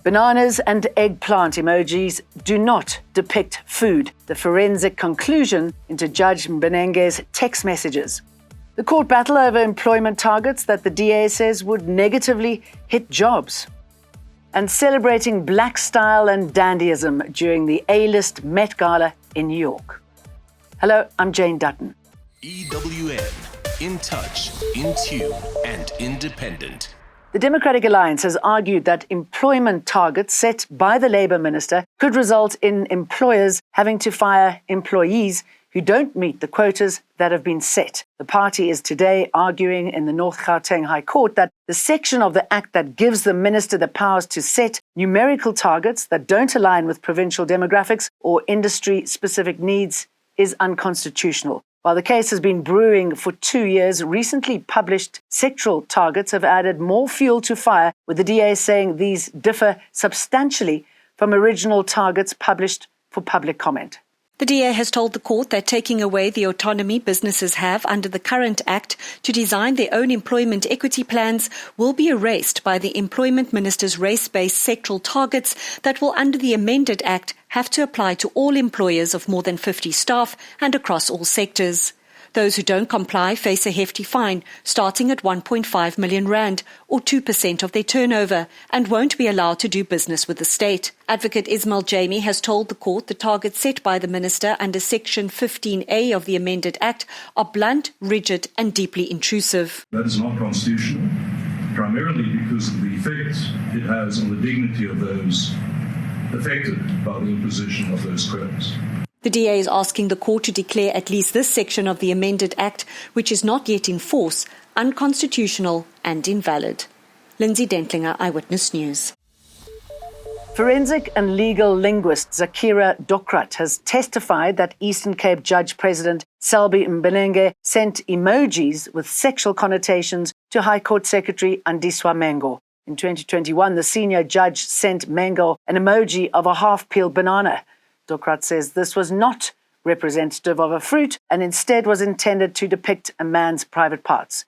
Bananas and eggplant emojis do not depict food, the forensic conclusion into Judge Mbenenge's text messages. The court battle over employment targets that the DA says would negatively hit jobs. And celebrating black style and dandyism during the A-list Met Gala in New York. Hello, I'm Jane Dutton. EWN, in touch, in tune, and independent. The Democratic Alliance has argued that employment targets set by the Labour Minister could result in employers having to fire employees who don't meet the quotas that have been set. The party is today arguing in the North Gauteng High Court that the section of the Act that gives the Minister the powers to set numerical targets that don't align with provincial demographics or industry-specific needs is unconstitutional. While the case has been brewing for 2 years, recently published sectoral targets have added more fuel to fire, with the DA saying these differ substantially from original targets published for public comment. The DA has told the court that taking away the autonomy businesses have under the current Act to design their own employment equity plans will be erased by the Employment Minister's race-based sectoral targets that will, under the amended Act, have to apply to all employers of more than 50 staff and across all sectors. Those who don't comply face a hefty fine, starting at 1.5 million rand, or 2% of their turnover, and won't be allowed to do business with the state. Advocate Ismail Jamie has told the court the targets set by the minister under Section 15A of the amended Act are blunt, rigid, and deeply intrusive. That is not constitutional, primarily because of the effect it has on the dignity of those affected by the imposition of those credits. The DA is asking the court to declare at least this section of the amended Act, which is not yet in force, unconstitutional and invalid. Lindsay Dentlinger, Eyewitness News. Forensic and legal linguist Zakira Dokrat has testified that Eastern Cape Judge President Selby Mbenenge sent emojis with sexual connotations to High Court Secretary Andiswa Mengo. In 2021, the senior judge sent Mengo an emoji of a half-peeled banana. Dokrat says this was not representative of a fruit and instead was intended to depict a man's private parts.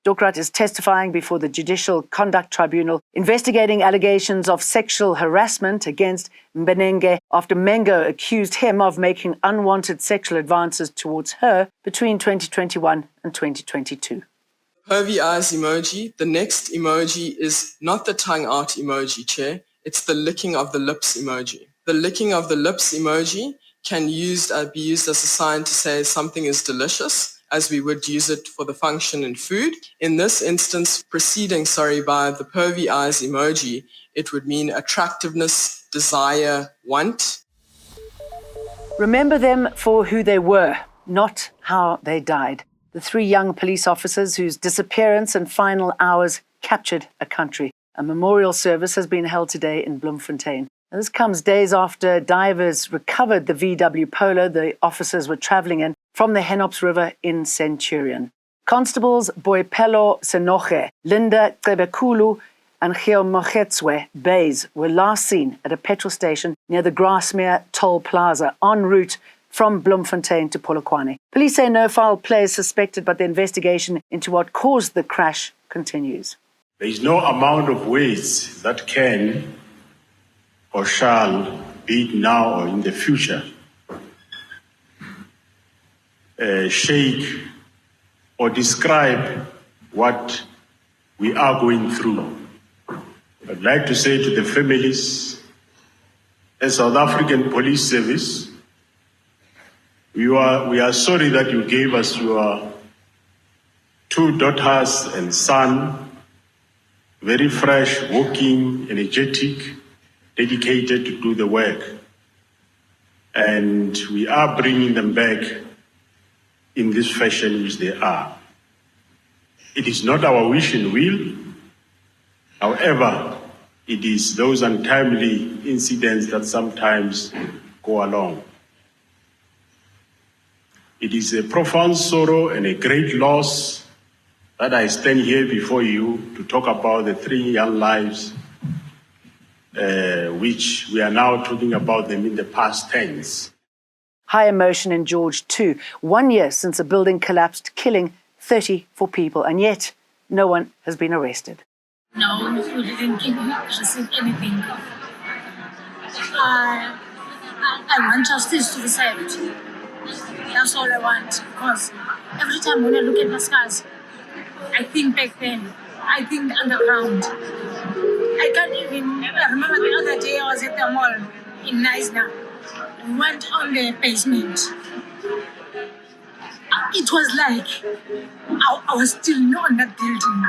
Dokrat is testifying before the Judicial Conduct Tribunal, investigating allegations of sexual harassment against Mbenenge after Mengo accused him of making unwanted sexual advances towards her between 2021 and 2022. Pervy eyes emoji. The next emoji is not the tongue out emoji, Chair. It's the licking of the lips emoji. The licking of the lips emoji can be used as a sign to say something is delicious, as we would use it for the function in food. In this instance, proceeding by the pervy eyes emoji, it would mean attractiveness, desire, want. Remember them for who they were, not how they died. The 3 young police officers whose disappearance and final hours captured a country. A memorial service has been held today in Bloemfontein. This comes days after divers recovered the VW Polo the officers were travelling in from the Henops River in Centurion. Constables Boipelo Senoche, Linda Cebekulu and Geomogetswe Bays were last seen at a petrol station near the Grasmere Toll Plaza en route from Bloemfontein to Polokwane. Police say no foul play is suspected, but the investigation into what caused the crash continues. There is no amount of words that can or shall, be it now or in the future, shake or describe what we are going through. I'd like to say to the families, as South African Police Service, we are sorry that you gave us your 2 daughters and son, very fresh, working, energetic, dedicated to do the work. And we are bringing them back in this fashion which they are. It is not our wish and will. However, it is those untimely incidents that sometimes go along. It is a profound sorrow and a great loss that I stand here before you to talk about the 3 young lives which we are now talking about them in the past tense. High emotion in George too. 1 year since a building collapsed, killing 34 people, and yet no one has been arrested. No, we didn't receive anything. I want justice to be served. That's all I want. Because every time when I look at the scars, I think back then. I think underground. I can't even remember the other day I was at the mall in Neisner. We went on the basement. It was like I was still not in that building.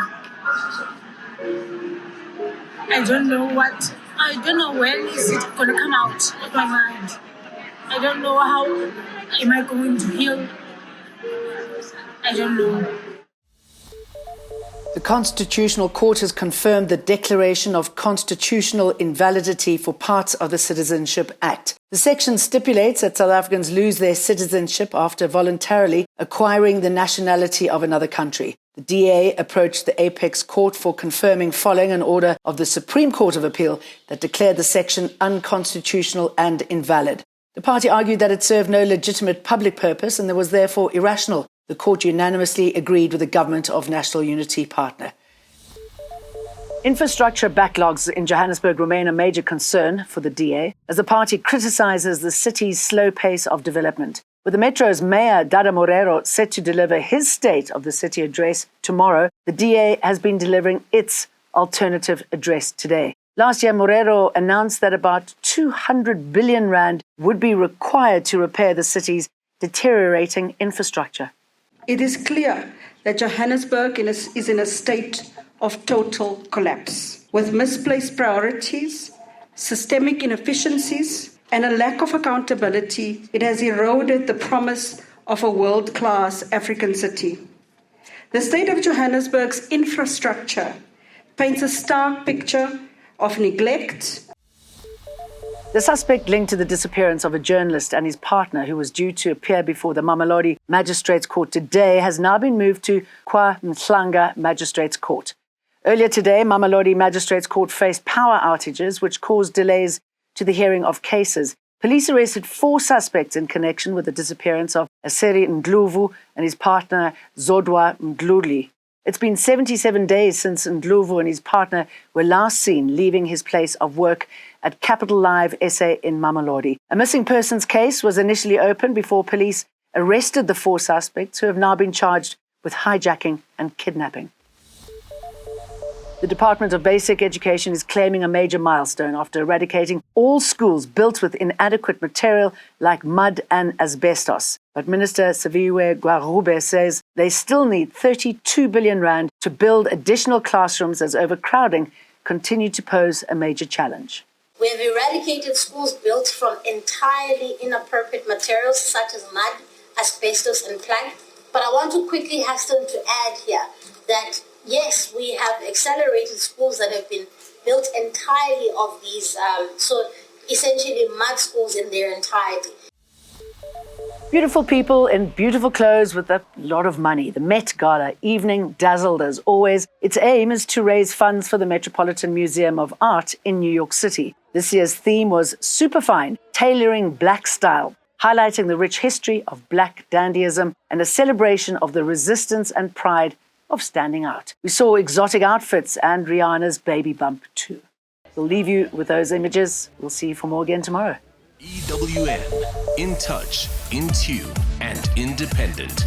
I don't know when is it going to come out of my mind. I don't know how am I going to heal. I don't know. The Constitutional Court has confirmed the declaration of constitutional invalidity for parts of the Citizenship Act. The section stipulates that South Africans lose their citizenship after voluntarily acquiring the nationality of another country. The DA approached the Apex Court for confirming following an order of the Supreme Court of Appeal that declared the section unconstitutional and invalid. The party argued that it served no legitimate public purpose and was therefore irrational. The court unanimously agreed with the Government of National Unity partner. Infrastructure backlogs in Johannesburg remain a major concern for the DA as the party criticises the city's slow pace of development. With the Metro's Mayor Dada Morero set to deliver his State of the City address tomorrow, the DA has been delivering its alternative address today. Last year, Morero announced that about 200 billion rand would be required to repair the city's deteriorating infrastructure. It is clear that Johannesburg is in a state of total collapse, with misplaced priorities, systemic inefficiencies, and a lack of accountability. It has eroded the promise of a world-class African city. The state of Johannesburg's infrastructure paints a stark picture of neglect. The suspect linked to the disappearance of a journalist and his partner who was due to appear before the Mamelodi Magistrates Court today has now been moved to KwaMhlanga Magistrates Court. Earlier today, Mamelodi Magistrates Court faced power outages which caused delays to the hearing of cases. Police arrested 4 suspects in connection with the disappearance of Aseri Ndlovu and his partner Zodwa Mdluli. It's been 77 days since Ndlovu and his partner were last seen leaving his place of work at Capital Live SA in Mamelodi. A missing persons case was initially opened before police arrested the 4 suspects who have now been charged with hijacking and kidnapping. The Department of Basic Education is claiming a major milestone after eradicating all schools built with inadequate material like mud and asbestos. But Minister Saviwe Gwarube says they still need 32 billion rand to build additional classrooms as overcrowding continued to pose a major challenge. We have eradicated schools built from entirely inappropriate materials such as mud, asbestos and plank. But I want to quickly hasten to add here that yes, we have accelerated schools that have been built entirely of these, so essentially mud schools in their entirety. Beautiful people in beautiful clothes with a lot of money. The Met Gala evening dazzled as always. Its aim is to raise funds for the Metropolitan Museum of Art in New York City. This year's theme was Superfine, tailoring black style, highlighting the rich history of black dandyism and a celebration of the resistance and pride of standing out. We saw exotic outfits and Rihanna's baby bump too. We'll leave you with those images. We'll see you for more again tomorrow. EWN, in touch, in tune, and independent.